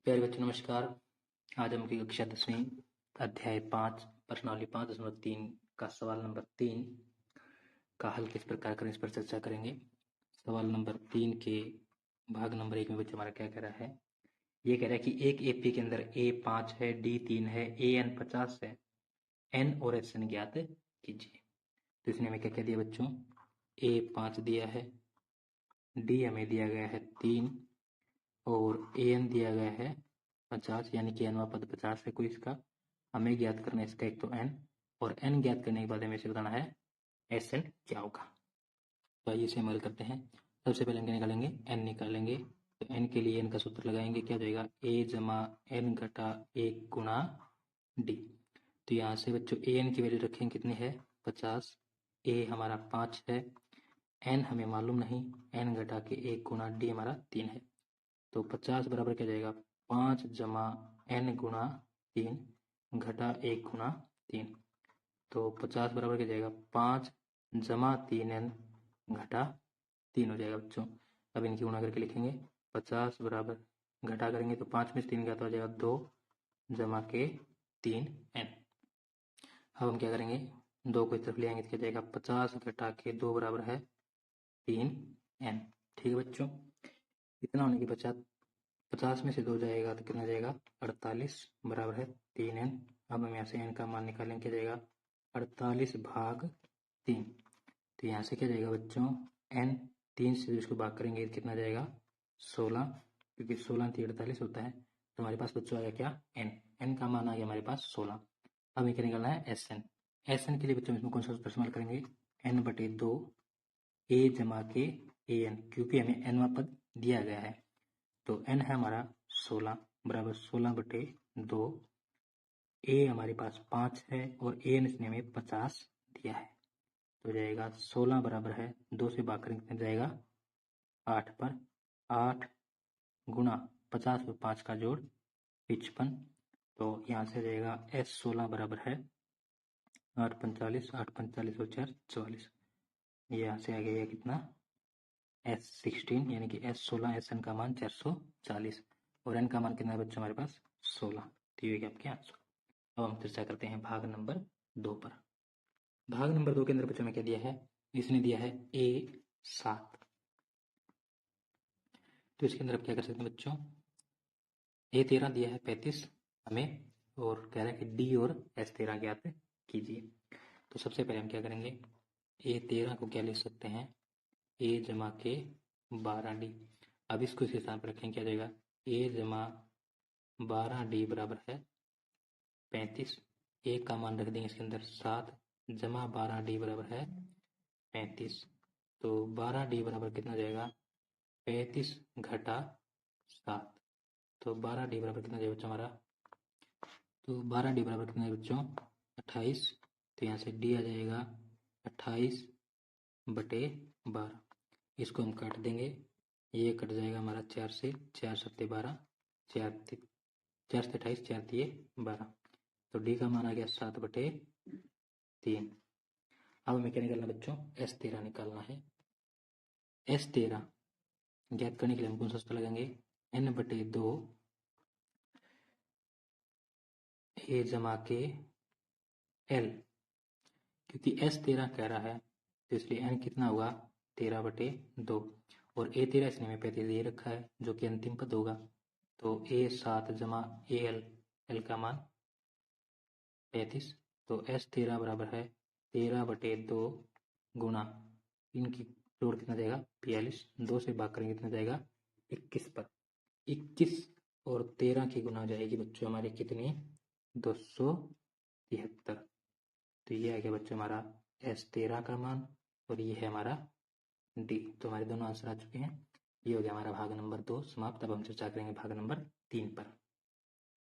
प्यारे बच्चों नमस्कार। आज हम की कक्षा 10वीं अध्याय 5 प्रश्नावली 5.3 का सवाल नंबर 3 का हल किस प्रकार करें इस पर चर्चा करेंगे। सवाल नंबर 3 के भाग नंबर 1 में बच्चा हमारा क्या कह रहा है। ये कह रहा है कि एक एपी के अंदर ए 5 है, डी 3 है, ए एन 50 है, एन और एस एन ज्ञात कीजिए। तो इसने हमें क्या कह दिया बच्चों, ए 5 दिया है, डी हमें दिया गया है 3 और ए एन दिया गया है 50, यानी कि एनवा पद 50 है कोई इसका। हमें ज्ञात करना है इसका एक तो एन, और एन ज्ञात करने के बाद हमें इसे बताना है एस एन क्या होगा। तो आइए इसे हल करते हैं। सबसे पहले हम क्या निकालेंगे, एन निकालेंगे। तो एन के लिए एन का सूत्र लगाएंगे, क्या हो जाएगा ए जमा एन घटा 1 गुणा डी। तो यहाँ से बच्चों ए एन की वैल्यू रखेंगे कितनी है 50, ए हमारा 5 है, एन हमें मालूम नहीं, एन घटा के 1 गुणा डी हमारा 3 है। तो 50 बराबर क्या जाएगा 5 जमा एन गुणा 3 घटा 1 गुणा 3। तो 50 बराबर क्या जाएगा 5 जमा 3n घटा 3 हो जाएगा बच्चों। अब इनकी गुणा करके लिखेंगे 50 बराबर घटा करेंगे तो 5 में से 3 घटा हो जाएगा 2 जमा के 3n। अब हम क्या करेंगे 2 को इस तरफ ले आएंगे तो क्या जाएगा 50 घटा के 2 बराबर है 3n। ठीक है बच्चों, इतना होने के पश्चात 50 में से 2 जाएगा तो कितना जाएगा 48 बराबर है 3n। अब हम यहाँ से n का मान निकालेंगे, क्या जाएगा 48 भाग 3। तो यहाँ से क्या जाएगा बच्चों n 3 से इसको भाग करेंगे कितना जाएगा 16, क्योंकि 16 3 48 होता है। तो हमारे पास बच्चों आ गया क्या n का मान आ गया हमारे पास 16। अब हमें क्या निकालना है एस एन के लिए बच्चों इसमें कौन सा सूत्र इस्तेमाल करेंगे n/2 ए जमा के ए एन, क्योंकि हमें nवा पद दिया गया है। तो n है हमारा 16 बराबर 16/2, ए हमारे पास 5 है और ए एन इसने हमें 50 दिया है। तो जाएगा 16 बराबर है 2 से भाग करेंगे कितना जाएगा 8 पर, 8 गुणा 50 और 5 का जोड़ 55। तो यहाँ से जाएगा S16 बराबर है 8 45 और 4 44। यहाँ से आ गया कितना S16 यानी कि S16 एस एन का मान 440 और एन का मान कितना है बच्चों हमारे पास 16। तो ये आपके आंसर। अब हम चर्चा करते हैं भाग नंबर 2 पर। भाग नंबर 2 के अंदर बच्चों में क्या दिया है, इसने दिया है A7। तो इसके अंदर आप क्या कर सकते हैं बच्चों, A13 दिया है 35 हमें, और कह रहा है कि D और S13 ज्ञात कीजिए। तो सबसे पहले हम क्या करेंगे, A13 को क्या लिख सकते हैं A जमा के 12D। अब इसको इस स्थान पर रखेंगे, क्या जाएगा A जमा 12D बराबर है 35। ए का मान रख देंगे इसके अंदर 7 जमा 12D बराबर है 35। तो 12D बराबर कितना जाएगा 35 घटा 7। तो 12D बराबर कितना जाएगा बच्चों हमारा, तो 12D बराबर कितना है बच्चों 28। तो यहाँ से D आ जाएगा 28/12। इसको हम काट देंगे, ये कट जाएगा हमारा 4 से, 4 7 12, 4 से 28, 4 दिए 12। तो डी का मान आ गया 7/3। अब हमें क्या निकालना बच्चों S13 निकालना है। S13 ज्ञात करने के लिए हम कौन सा सूत्र लगाएंगे n/2 ए जमा के L, क्योंकि S13 कह रहा है तो इसलिए n कितना होगा 13/2 और A13 इसने हमें 35 दे रखा है जो कि अंतिम पद होगा। तो A7 जमा AL, L का मान 35। तो S13 बराबर है 13/2 गुणा इनकी जोड़ कितना जाएगा 42, 2 से भाग करेंगे कितना जाएगा 21 पर। 21 और 13 की गुना जाएगी बच्चों हमारी कितनी 273। तो ये आ गया बच्चों हमारा S13 का मान और ये है हमारा डी। तो हमारे दोनों आंसर आ चुके हैं। ये हो गया हमारा भाग नंबर 2 समाप्त। अब हम चर्चा करेंगे भाग नंबर 3 पर।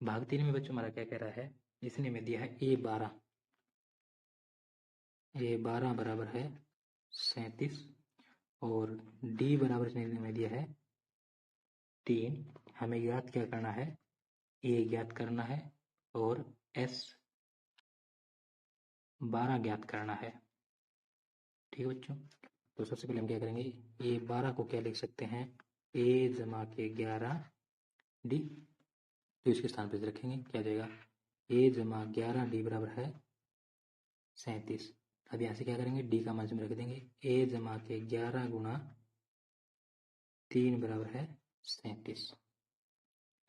भाग 3 में बच्चों हमारा क्या कह रहा है, इसने में दिया है A12 बराबर है 37 और डी बराबर इसने में दिया है 3। हमें ज्ञात क्या करना है ए ज्ञात करना है और S12 ज्ञात करना है। ठीक है बच्चों, तो सबसे पहले हम क्या करेंगे A12 को क्या लिख सकते हैं A जमा के 11D तो इसके स्थान पर रखेंगे, क्या हो जाएगा a जमा 11d बराबर है 37। अब यहाँ से क्या करेंगे, d का मान इसमें रख देंगे, a जमा के 11 गुणा 3 बराबर है 37।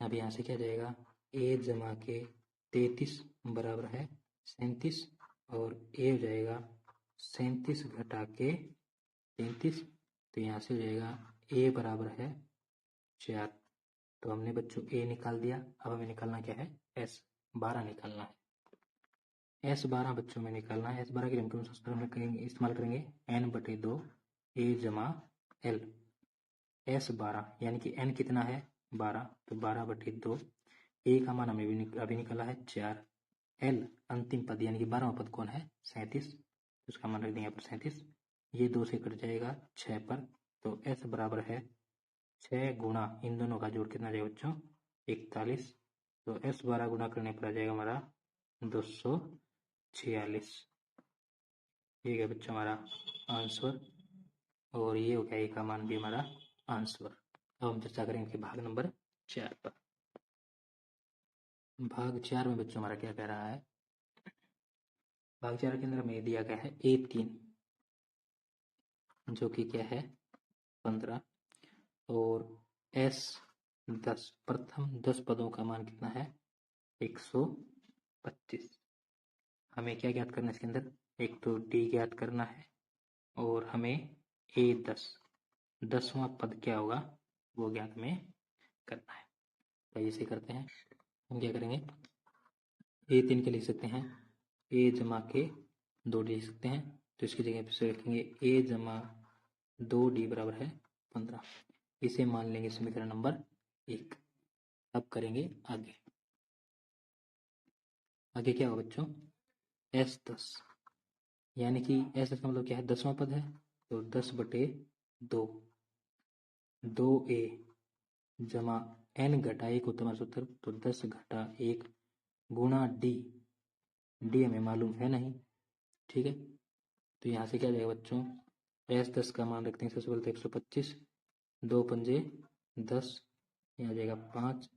अब यहाँ से क्या जाएगा, a जमा के 33 बराबर है 37 और a हो जाएगा 37 घटा के 33, तो यहाँ से हो जाएगा a बराबर है 4। तो हमने बच्चों a निकाल दिया। अब हमें निकालना क्या है, S12 निकालना है। S12 बच्चों में निकालना है। S12 के लिए हम कौन सा सूत्र करेंगे, इस्तेमाल करेंगे n/2 a जमा l। S12 यानी कि n कितना है 12, तो 12/2 a का मान हमने अभी निकाला है 4, l अंतिम पद यानी कि 12वां पद कौन है 37, तो उसका मान रख देंगे यहाँ पर 37। ये 2 से कट जाएगा 6 पर, तो S बराबर है 6 गुणा इन दोनों का जोड़ कितना जाएगा बच्चों 41, तो S12 गुणा करने पर आ जाएगा हमारा 246। ये क्या बच्चों हमारा आंसर, और ये हो गया ए का मान भी हमारा आंसर। अब हम चर्चा करेंगे भाग नंबर 4 पर। भाग 4 में बच्चों हमारा क्या कह रहा है, भाग 4 के अंदर हमें दिया गया है A3 जो कि क्या है 15 और S10 प्रथम 10 पदों का मान कितना है 125। हमें क्या ज्ञात करना है इसके अंदर, एक तो D ज्ञात करना है और हमें A10 10वां पद क्या होगा वो ज्ञात हमें करना है। तो इसे करते हैं, हम क्या करेंगे A3 के लिख सकते हैं a जमा के 2d लिख सकते हैं, तो इसकी जगह पे रखेंगे a जमा 2d बराबर है 15। इसे मान लेंगे समीकरण नंबर 1। अब करेंगे आगे, आगे क्या होगा बच्चों S10 यानी कि S10 का मतलब क्या है 10वां पद है, तो 10/2 2a जमा n घटा 1 होता है सूत्र, तो 10 घटा 1 गुणा d हमें मालूम है नहीं, ठीक है। तो यहाँ से क्या जाएगा बच्चों S10 का मान रखते हैं सबसे पहले तो 125, 2 पंजे 10, यहाँ जाएगा 5,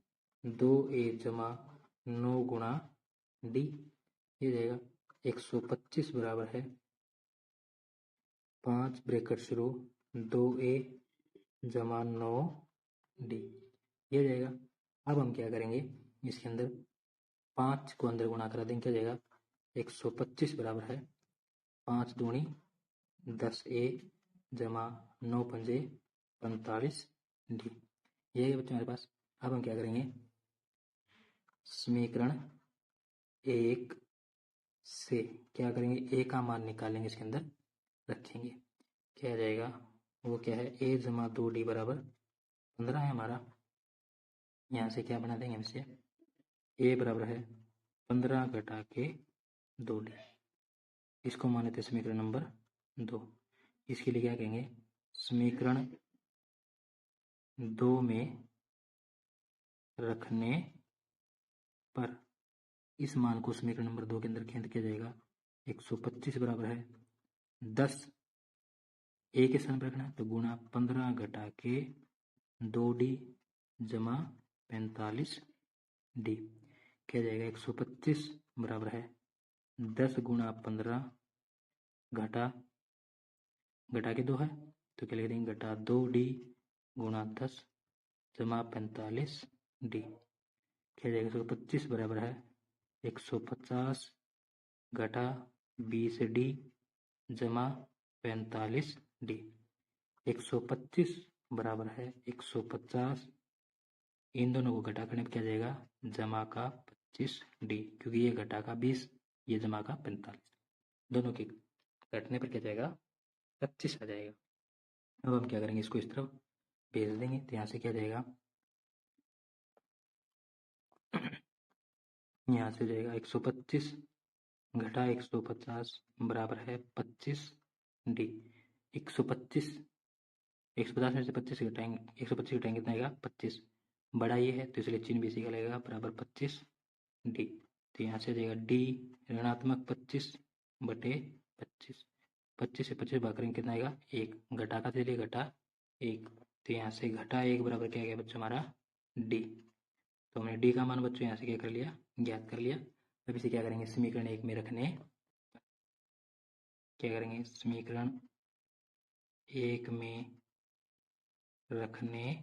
2a जमा 9 गुणा d, ये जाएगा 125 बराबर है 5 ब्रैकेट शुरू 2a जमा 9d, ये जाएगा। अब हम क्या करेंगे इसके अंदर 5 को अंदर गुणा करा देंगे, क्या जाएगा 125 बराबर है 5 दूनी 10a जमा 9 पंजे 45d, ये है बच्चों हमारे पास। अब हम क्या करेंगे समीकरण 1 से क्या करेंगे a का मान निकालेंगे, इसके अंदर रखेंगे, क्या आ जाएगा वो क्या है a जमा 2d बराबर 15 है हमारा। यहाँ से क्या बना देंगे हमसे a बराबर है 15 घटा के 2d, इसको मान लेते समीकरण नंबर 2। इसके लिए क्या कहेंगे समीकरण 2 में रखने पर इस मान को समीकरण नंबर 2 के अंदर केंद्र किया जाएगा 125 बराबर है 10 a के स्थान पर रखना है, तो गुणा 15 घटा के 2d जमा 45d, क्या जाएगा 125 बराबर है 10 गुणा 15 घटा के 2 है, तो क्या लिख देंगे घटा 2d गुणा 10 जमा 45d, क्या जाएगा 125 बराबर है 150 घटा 20d जमा 45d, 125 बराबर है 150, इन दोनों को घटा करने पर क्या जाएगा जमा का 25d, क्योंकि ये घटा का 20 ये जमा का 45, दोनों के घटने पर क्या जाएगा 25 आ जाएगा। अब हम क्या करेंगे इसको इस तरफ भेज देंगे, तो यहाँ से क्या जाएगा यहाँ से जाएगा 125 घटा 150 बराबर है 25d। 125 150 में से 25 घटाएंगे 125 घटाएंगे कितना आएगा 25, बड़ा ये है तो इसलिए चिन्ह भी इसी का लगेगा बराबर 25d, तो यहाँ से जाएगा d ऋणात्मक 25/25, 25 से 25 भाग करेंगे कितना आएगा 1, घटा का चलिए घटा 1, तो यहाँ से घटा 1 बराबर क्या आ गया बच्चों हमारा d। तो हमने डी का मान बच्चों यहाँ से क्या कर लिया, ज्ञात कर लिया। अब इसे क्या करेंगे, समीकरण 1 में रखने, क्या करेंगे, समीकरण 1 में रखने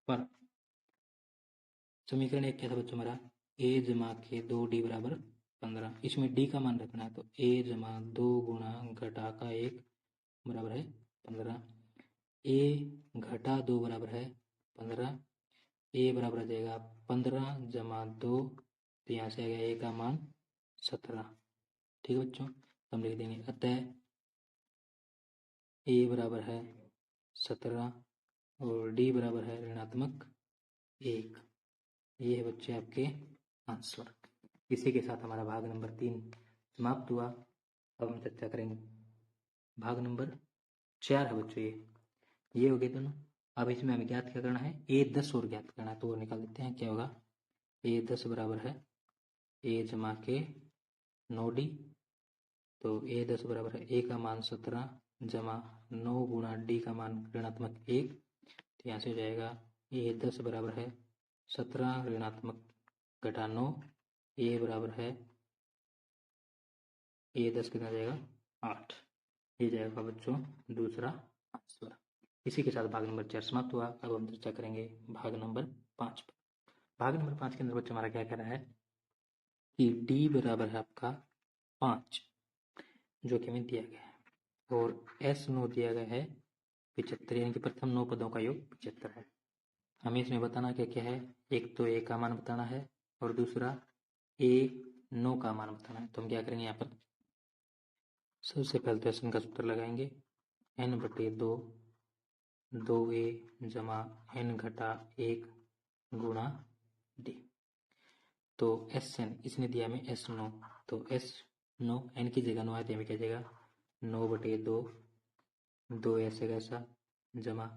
पर समीकरण 1 क्या था बच्चों हमारा, a जमा के 2d बराबर 15। इसमें d का मान रखना है, तो a जमा 2 गुणा घटा का 1 बराबर है 15। a घटा 2 बराबर है 15। a बराबर आ जाएगा 15 जमा 2, तो यहाँ से आ गया a का मान 17। ठीक है बच्चों, तो हम लिख देंगे अतः a बराबर है 17 और d बराबर है ऋणात्मक 1। ये है बच्चे आपके आंसर। इसी के साथ हमारा भाग नंबर 3 समाप्त हुआ। अब हम चर्चा करेंगे भाग नंबर 4 है बच्चों, ये हो गए दोनों। अब इसमें हमें ज्ञात क्या करना है, a10 और ज्ञात करना है, तो वो निकाल देते हैं। क्या होगा, a10 बराबर है a जमा के 9d, तो a10 बराबर है a का मान 17 जमा 9 गुणा d का मान ऋणात्मक 1, तो यहाँ से हो जाएगा a10 बराबर है 17 ऋणात्मक घटा 9, a बराबर है a10 कितना जाएगा 8। ये जाएगा बच्चों दूसरा आंसर। इसी के साथ भाग नंबर 4 समाप्त हुआ। अब हम चर्चा करेंगे भाग नंबर 5 पर। भाग नंबर 5 के अंदर बच्चों हमारा क्या कह रहा है कि d बराबर है आपका 5, जो कि हमें दिया गया है, और s 9 दिया गया है 75, यानी कि प्रथम 9 पदों का योग 75 है। हमें इसमें बताना क्या क्या है, एक तो a का मान बताना है और दूसरा a 9 का मान बताना है। तो हम क्या करेंगे, यहाँ पर सबसे पहले तो एन का सूत्र लगाएंगे, n बटे 2 2a जमा n घटा 1 गुणा d। तो एस एन इसने दिया हमें S9, तो S9 n की जगह 9 है, तो हमें क्या जाएगा 9 बटे 2 2 ऐसे कैसा जमा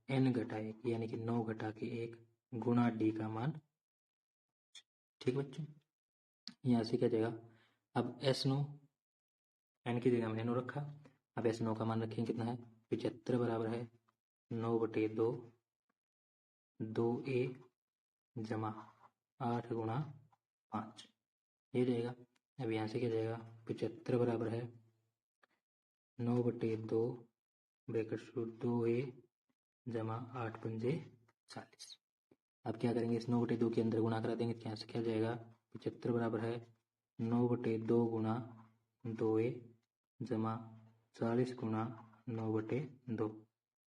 n घटा 1 यानी कि 9 घटा के 1 गुणा d का मान। ठीक बच्चों, यहाँ से क्या जाएगा, अब S9 n की जगह हमने 9 रखा, अब S9 का मान रखेंगे कितना है 75 बराबर है 9 बटे 2 2a जमा 8 गुणा 5, ये जाएगा। अब यहाँ से क्या जाएगा 75 बराबर है 9 बटे 2 ब्रैकेट शुरू 2a जमा 8 पंजे 40। अब क्या करेंगे, इस 9 बटे 2 के अंदर गुणा करा देंगे, तो यहाँ से क्या जाएगा 75 बराबर है 9 बटे 2 गुणा 2a जमा 40 गुणा 9 बटे 2,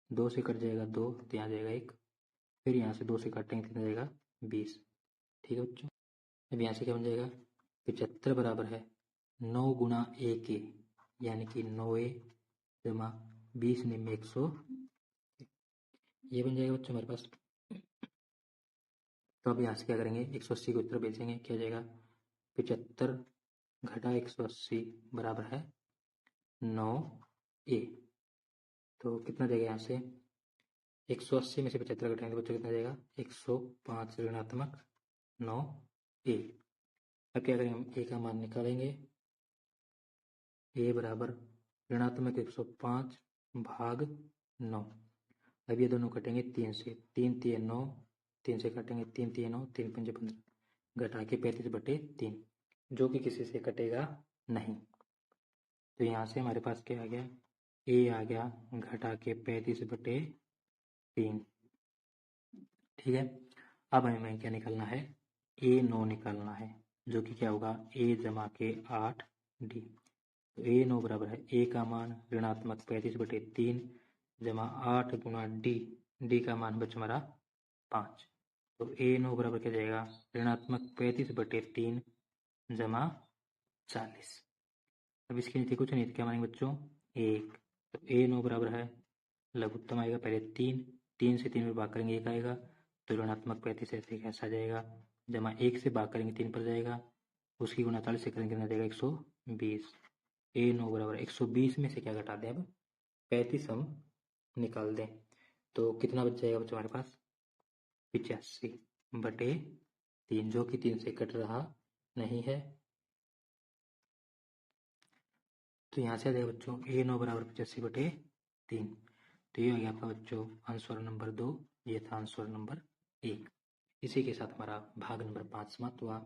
2 से कट जाएगा 2, तो यहाँ जाएगा 1, फिर यहाँ से 2 से काटेंगे कितना जाएगा 20। ठीक है बच्चों, अब यहाँ से क्या बन जाएगा 75 बराबर है 9 गुणा a के, यानी कि 9a जमा 20 निम्न 100, ये बन जाएगा बच्चों हमारे पास। तो अब यहाँ से क्या करेंगे 180 को उत्तर भेजेंगे, क्या जाएगा 75 घटा 180 बराबर है 9a, तो कितना जाएगा यहाँ से 180 में से 75 घटाएंगे तो बच्चों कितना जाएगा 105 ऋणात्मक 9a। अब क्या करेंगे, हम a का मान निकालेंगे, a बराबर ऋणात्मक 105 भाग 9। अब ये दोनों कटेंगे 3 से, 3 3 9, 3 से काटेंगे 3 3 9, 3 5 15 घटा के 35 बटे 3, जो कि किसी से कटेगा नहीं। तो यहाँ से हमारे पास क्या आ गया, a आ गया घटा के 35 बटे 3। ठीक है, अब हमें क्या निकालना है, a 9 निकालना है, जो कि क्या होगा a जमा के 8d। तो a 9 बराबर है a का मान ऋणात्मक 35 बटे 3 जमा 8 गुणा d का मान बच हमारा 5। तो a 9 बराबर क्या जाएगा ऋणात्मक 35 बटे 3 जमा 40। अब इसकी नीति कुछ नहीं, क्या मानेंगे बच्चों 1, तो a 9 बराबर है लघुत्तम आएगा पहले 3 से 3 में भाग करेंगे 1 आएगा, तो ऋणात्मक 35 ऐसे कैसा जाएगा, जमा 1 से भाग करेंगे 3 पर जाएगा, उसकी गुणा 40 से करेंगे कितना जाएगा 120। a 9 बराबर 120 में से क्या घटा दें, अब 35 हम निकाल दें, तो कितना बच जाएगा बच्चों हमारे पास 85 बटे 3, जो कि 3 से कट रहा नहीं है। तो यहाँ से आ जाएगा बच्चों a 9 बराबर 85 बटे 3। तो ये हो गया आपका बच्चों आंसर नंबर 2, ये था आंसर नंबर 1। इसी के साथ हमारा भाग नंबर 5 समाप्त हुआ।